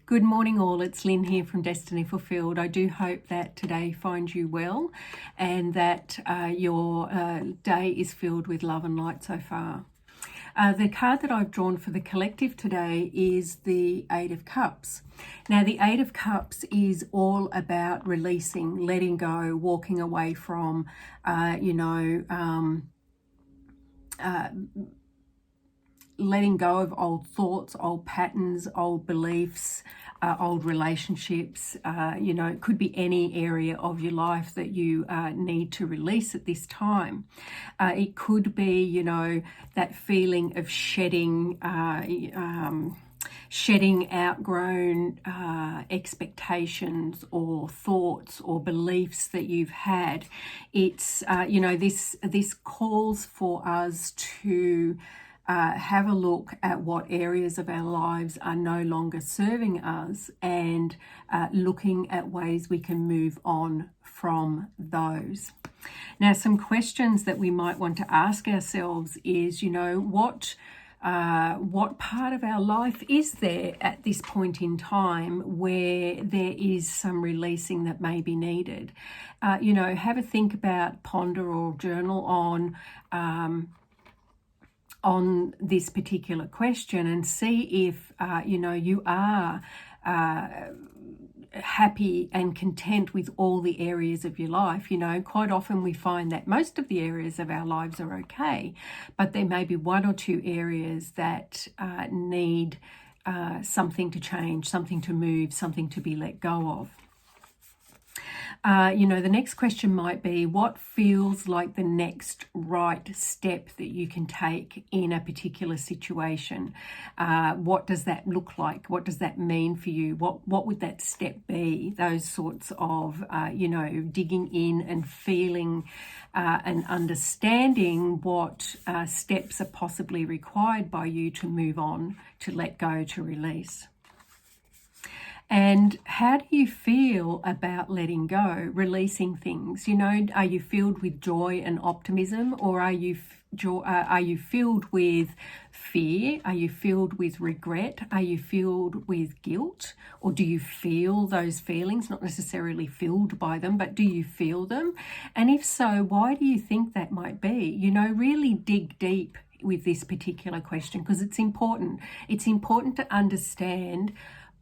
Good morning all, it's Lynn here from Destiny Fulfilled. I do hope that today finds you well and that your day is filled with love and light so far. The card that I've drawn for the collective today is the Eight of Cups. Now the Eight of Cups is all about releasing, letting go, walking away from, letting go of old thoughts, old patterns, old beliefs, old relationships. It could be any area of your life that you need to release at this time. It could be, that feeling of shedding outgrown expectations or thoughts or beliefs that you've had. It's, this calls for us to have a look at what areas of our lives are no longer serving us and looking at ways we can move on from those. Now, some questions that we might want to ask ourselves is, what part of our life is there at this point in time where there is some releasing that may be needed? Have a think about, ponder or journal on this particular question and see if, you are happy and content with all the areas of your life. Quite often we find that most of the areas of our lives are okay, but there may be one or two areas that need something to change, something to move, something to be let go of. The next question might be, what feels like the next right step that you can take in a particular situation? What does that look like? What does that mean for you? What would that step be? Those sorts of, digging in and feeling and understanding what steps are possibly required by you to move on, to let go, to release. And how do you feel about letting go, releasing things? Are you filled with joy and optimism, or are you filled with fear? Are you filled with regret? Are you filled with guilt? Or do you feel those feelings, not necessarily filled by them, but do you feel them? And if so, why do you think that might be? Really dig deep with this particular question, because it's important. It's important to understand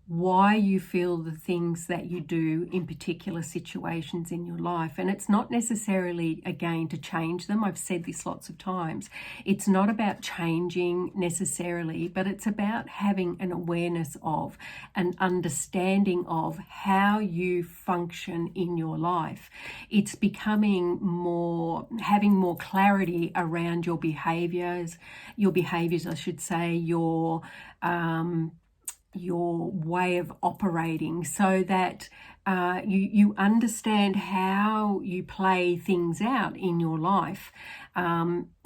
why you feel the things that you do in particular situations in your life. And it's not necessarily, again, to change them. I've said this lots of times. It's not about changing necessarily, but it's about having an awareness of, an understanding of how you function in your life. It's having more clarity around your behaviors, I should say, your way of operating, so that you understand how you play things out in your life,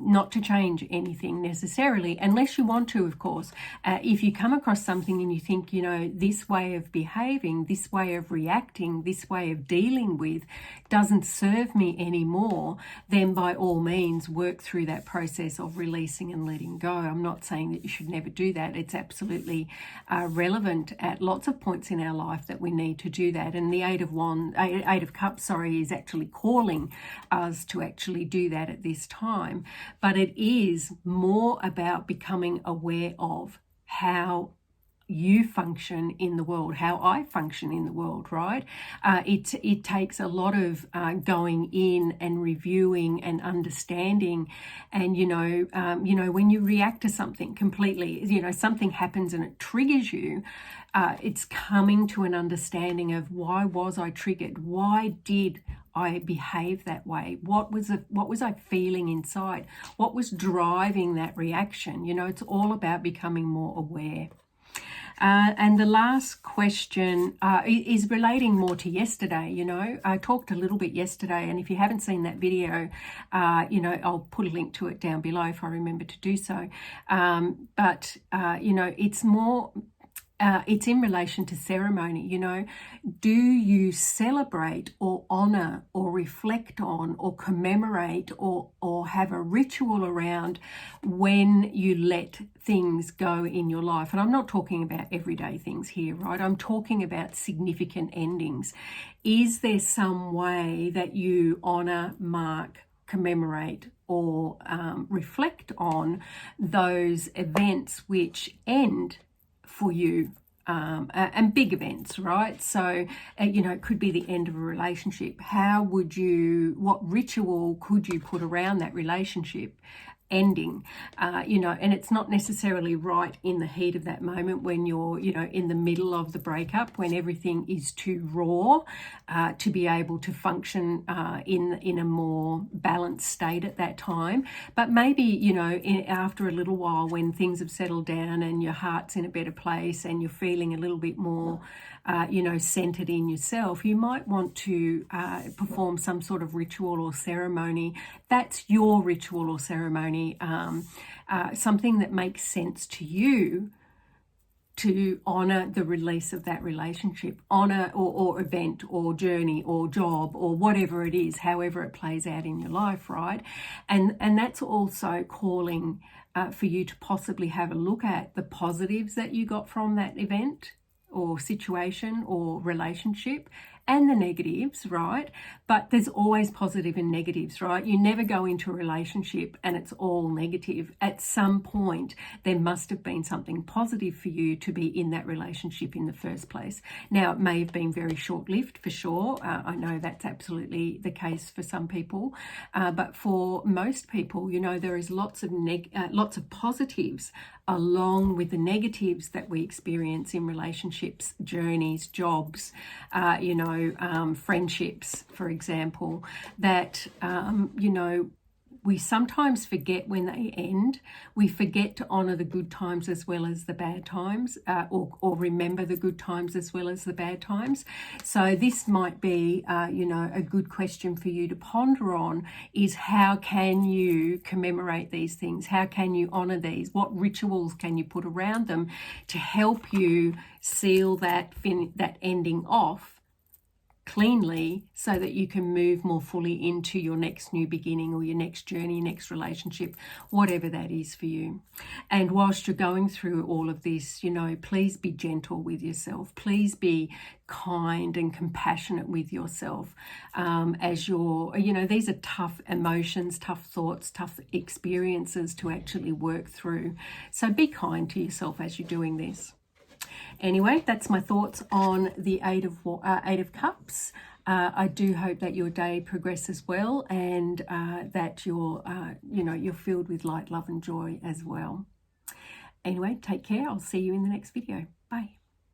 not to change anything necessarily, unless you want to, of course. If you come across something and you think, this way of behaving, this way of reacting, this way of dealing with doesn't serve me anymore, then by all means work through that process of releasing and letting go. I'm not saying that you should never do that. It's absolutely relevant at lots of points in our life that we need to do that. And the Eight of Cups, is actually calling us to actually do that at this time. But it is more about becoming aware of how you function in the world, how I function in the world, right? It takes a lot of going in and reviewing and understanding. And, when you react to something completely, something happens and it triggers you, it's coming to an understanding of, why was I triggered? Why did I behave that way? What was I feeling inside? What was driving that reaction? It's all about becoming more aware. And the last question is relating more to yesterday. I talked a little bit yesterday, and if you haven't seen that video, I'll put a link to it down below if I remember to do so. It's more it's in relation to ceremony. You know, do you celebrate or honor or reflect on or commemorate or have a ritual around when you let things go in your life? And I'm not talking about everyday things here, right? I'm talking about significant endings. Is there some way that you honor, mark, commemorate, or reflect on those events which end for you, and big events, right? So, you know, it could be the end of a relationship. What ritual could you put around that relationship ending? You know, and it's not necessarily right in the heat of that moment when you're, you know, in the middle of the breakup, when everything is too raw to be able to function in a more balanced state at that time. But maybe, you know, after a little while, when things have settled down and your heart's in a better place and you're feeling a little bit more you know, centered in yourself, you might want to perform some sort of ritual or ceremony. That's your ritual or ceremony, something that makes sense to you, to honor the release of that relationship, honor or event or journey or job or whatever it is, however it plays out in your life, right? And that's also calling for you to possibly have a look at the positives that you got from that event or situation or relationship, and the negatives, right? But there's always positive and negatives, right? You never go into a relationship and it's all negative. At some point, there must have been something positive for you to be in that relationship in the first place. Now, it may have been very short-lived, for sure. I know that's absolutely the case for some people. But for most people, you know, there is lots of positives along with the negatives that we experience in relationships, journeys, jobs, you know, friendships, for example, that, you know, we sometimes forget when they end. We forget to honor the good times as well as the bad times, or remember the good times as well as the bad times. So this might be, you know, a good question for you to ponder on, is how can you commemorate these things? How can you honor these? What rituals can you put around them to help you seal that ending off cleanly, so that you can move more fully into your next new beginning or your next journey, next relationship, whatever that is for you. And whilst you're going through all of this, you know, please be gentle with yourself. Please be kind and compassionate with yourself as you're, you know, these are tough emotions, tough thoughts, tough experiences to actually work through. So be kind to yourself as you're doing this. Anyway, that's my thoughts on the Eight of Cups. I do hope that your day progresses well, and that you're, you know, you're filled with light, love, and joy as well. Anyway, take care. I'll see you in the next video. Bye.